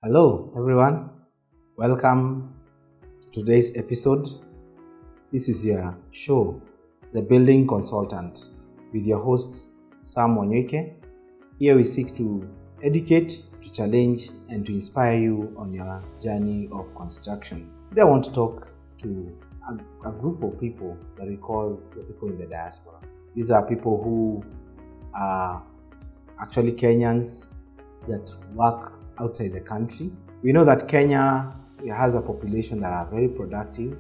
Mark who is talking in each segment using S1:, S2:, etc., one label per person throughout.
S1: Hello, everyone. Welcome to today's episode. This is your show, The Building Consultant, with your host, Sam Wanyike. Here we seek to educate, to challenge, and to inspire you on your journey of construction. Today I want to talk to a group of people that we call the people in the diaspora. These are people who are actually Kenyans that work outside the country. We know that Kenya has a population that are very productive.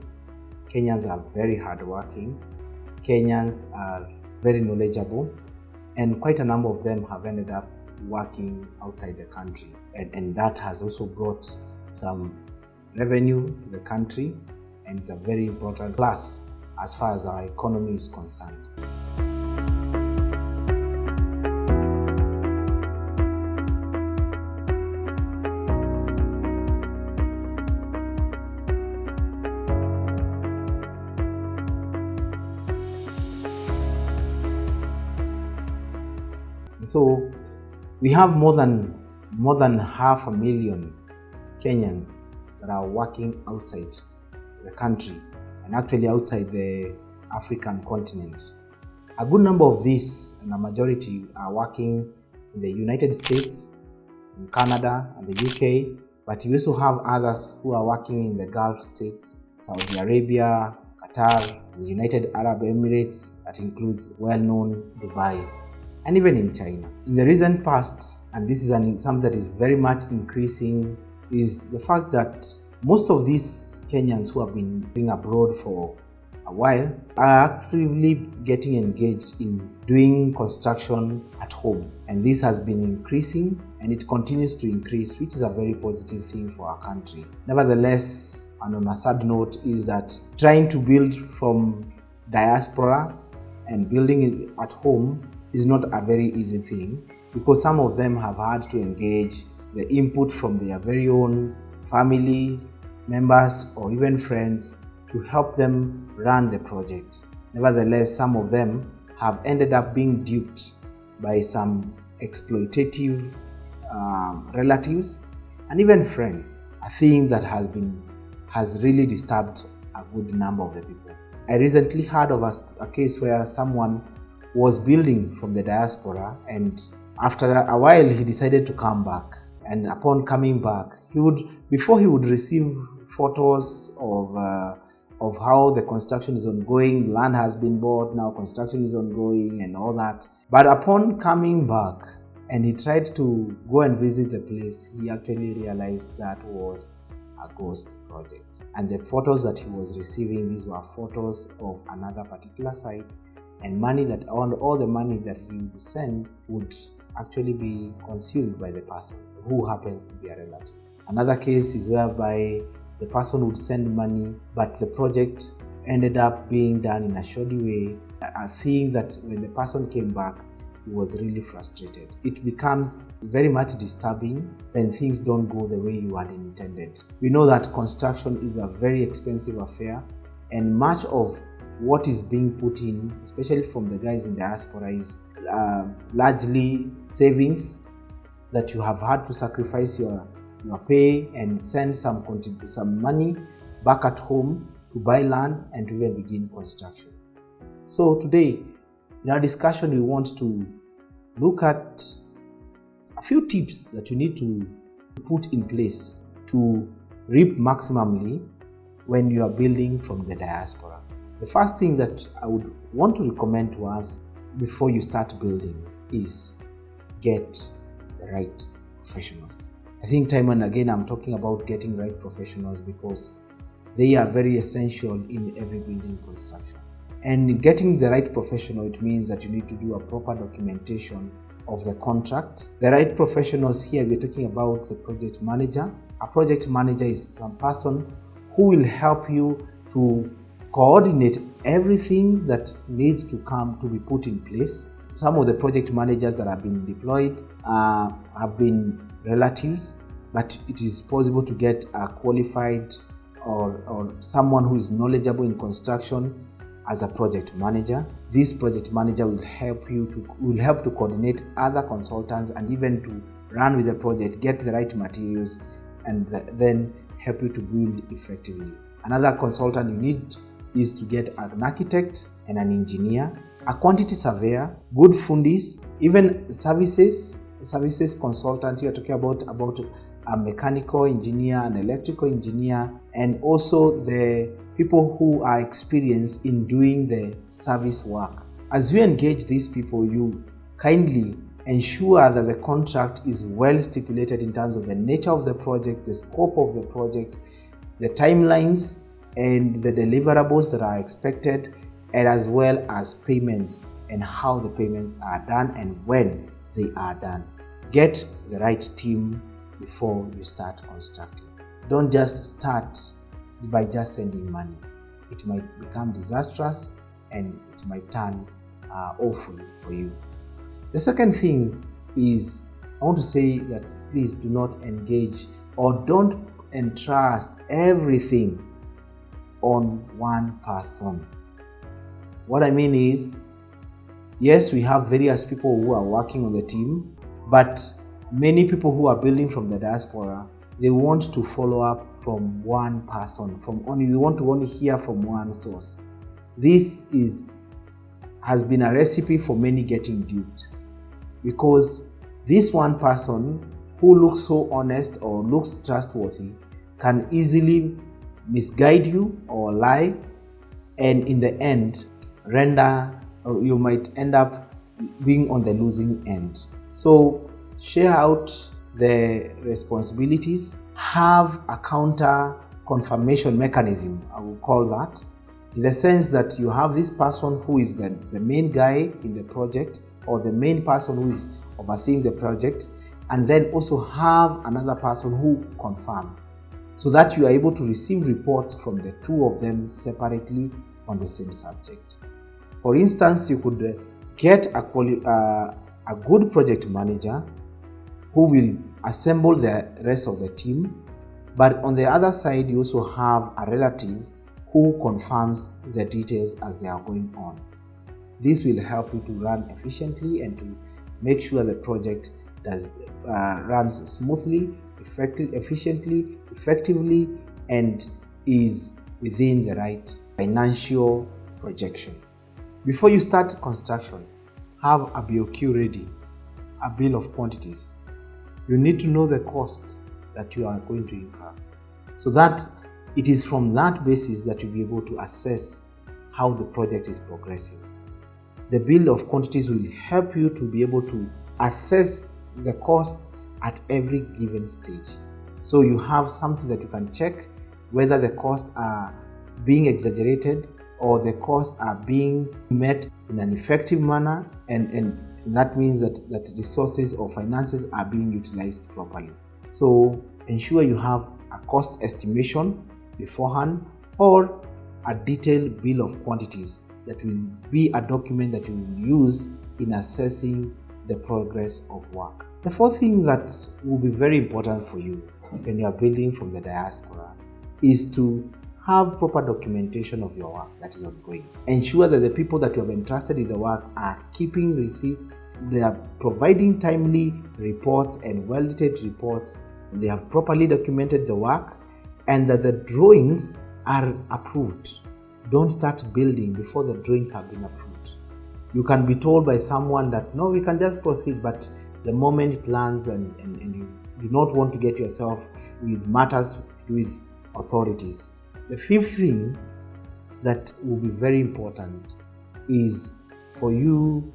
S1: Kenyans are very hardworking. Kenyans are very knowledgeable, and quite a number of them have ended up working outside the country. And that has also brought some revenue to the country, and it's a very important plus as far as our economy is concerned. So we have more than 500,000 Kenyans that are working outside the country and actually outside the African continent. A good number of these, and a majority, are working in the United States, in Canada, and the UK, but you also have others who are working in the Gulf states, Saudi Arabia, Qatar, and the United Arab Emirates. That includes well-known Dubai, and even in China. In the recent past, and this is something that is very much increasing, is the fact that most of these Kenyans who have been living abroad for a while are actively getting engaged in doing construction at home. And this has been increasing, and it continues to increase, which is a very positive thing for our country. Nevertheless, and on a sad note, is that trying to build from diaspora and building it at home is not a very easy thing, because some of them have had to engage the input from their very own families, members, or even friends to help them run the project. Nevertheless, some of them have ended up being duped by some exploitative relatives and even friends, a thing that has really disturbed a good number of the people. I recently heard of a case where someone was building from the diaspora, and after a while he decided to come back. And upon coming back, before he would receive photos of how the construction is ongoing, land has been bought, now construction is ongoing and all that. But upon coming back and he tried to go and visit the place, he actually realized that was a ghost project. And the photos that he was receiving, these were photos of another particular site, and all the money that he would send would actually be consumed by the person who happens to be a relative. Another case is whereby the person would send money, but the project ended up being done in a shoddy way, a thing that when the person came back, he was really frustrated. It becomes very much disturbing when things don't go the way you had intended. We know that construction is a very expensive affair, and much of what is being put in, especially from the guys in diaspora, is largely savings that you have had to sacrifice your pay and send some money back at home to buy land and to even begin construction. So today, in our discussion, we want to look at a few tips that you need to put in place to reap maximally when you are building from the diaspora. The first thing that I would want to recommend to us before you start building is get the right professionals. I think time and again I'm talking about getting right professionals because they are very essential in every building construction. And getting the right professional, it means that you need to do a proper documentation of the contract. The right professionals here, we're talking about the project manager. A project manager is some person who will help you to coordinate everything that needs to be put in place. Some of the project managers that have been deployed have been relatives, but it is possible to get a qualified or someone who is knowledgeable in construction as a project manager. This project manager will help to coordinate other consultants and even to run with the project, get the right materials, and then help you to build effectively. Another consultant you need is to get an architect and an engineer, a quantity surveyor, good fundis, even services consultant. You are talking about a mechanical engineer, an electrical engineer, and also the people who are experienced in doing the service work. As you engage these people, you kindly ensure that the contract is well stipulated in terms of the nature of the project, the scope of the project, the timelines, and the deliverables that are expected, and as well as payments and how the payments are done and when they are done. Get the right team before you start constructing. Don't just start by just sending money. It might become disastrous and it might turn awful for you. The second thing is, I want to say that please do not engage or don't entrust everything on one person. What I mean is, yes, we have various people who are working on the team, but many people who are building from the diaspora, they want to follow up from one person, they want to only hear from one source. This has been a recipe for many getting duped, because this one person who looks so honest or looks trustworthy can easily misguide you or lie, and in the end you might end up being on the losing end. So share out the responsibilities, have a counter confirmation mechanism, I will call that, in the sense that you have this person who is the main guy in the project, or the main person who is overseeing the project, and then also have another person who confirms, so that you are able to receive reports from the two of them separately on the same subject. For instance, you could get a good project manager who will assemble the rest of the team, but on the other side you also have a relative who confirms the details as they are going on. This will help you to run efficiently and to make sure the project runs smoothly, efficiently, effectively, and is within the right financial projection. Before you start construction, have a BOQ ready, a bill of quantities. You need to know the cost that you are going to incur, so that it is from that basis that you'll be able to assess how the project is progressing. The bill of quantities will help you to be able to assess the cost at every given stage. So you have something that you can check whether the costs are being exaggerated or the costs are being met in an effective manner, and that means that resources or finances are being utilized properly. So ensure you have a cost estimation beforehand, or a detailed bill of quantities that will be a document that you will use in assessing the progress of work. The fourth thing that will be very important for you when you are building from the diaspora is to have proper documentation of your work that is ongoing. Ensure that the people that you have entrusted with the work are keeping receipts, they are providing timely reports and well-detailed reports, they have properly documented the work, and that the drawings are approved. Don't start building before the drawings have been approved. You can be told by someone that, no, we can just proceed, but the moment it lands and you do not want to get yourself with matters with authorities. The fifth thing that will be very important is for you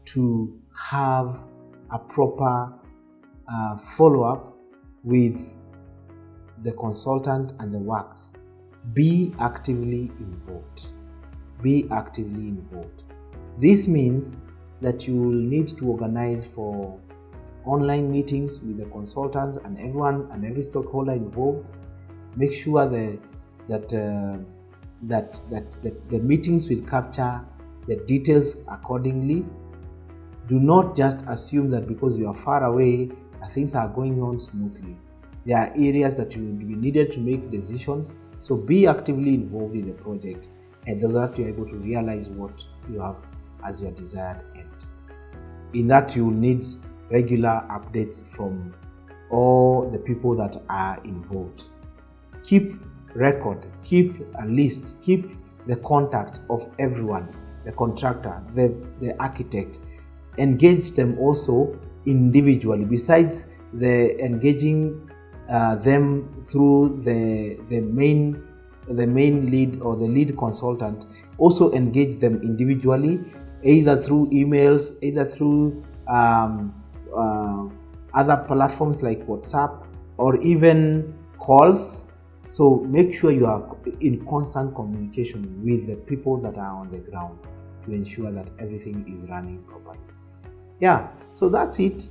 S1: to have a proper follow-up with the consultant and the work. Be actively involved. Be actively involved. This means that you will need to organize for online meetings with the consultants and everyone and every stakeholder involved. Make sure that the meetings will capture the details accordingly. Do not just assume that because you are far away, things are going on smoothly. There are areas that you will be needed to make decisions. So be actively involved in the project, and so that you're able to realize what you have as your desired end. In that, you will need regular updates from or the people that are involved. Keep record, keep a list, keep the contact of everyone, the contractor, the architect. Engage them also individually, besides the engaging them through the main lead or the lead consultant. Also engage them individually, either through emails, either through other platforms like WhatsApp, or even calls. So make sure you are in constant communication with the people that are on the ground to ensure that everything is running properly. Yeah, so that's it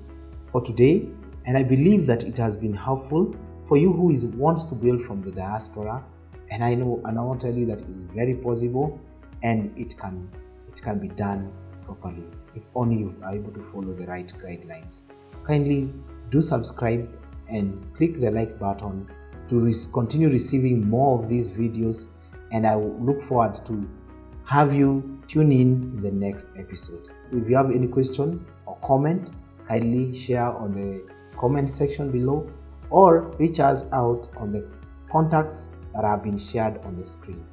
S1: for today, and I believe that it has been helpful for you who wants to build from the diaspora. And I know, and I want to tell you that it's very possible, and it can be done properly if only you are able to follow the right guidelines. Kindly do subscribe and click the like button to continue receiving more of these videos, and I will look forward to have you tune in the next episode. If you have any question or comment, kindly share on the comment section below, or reach us out on the contacts that have been shared on the screen.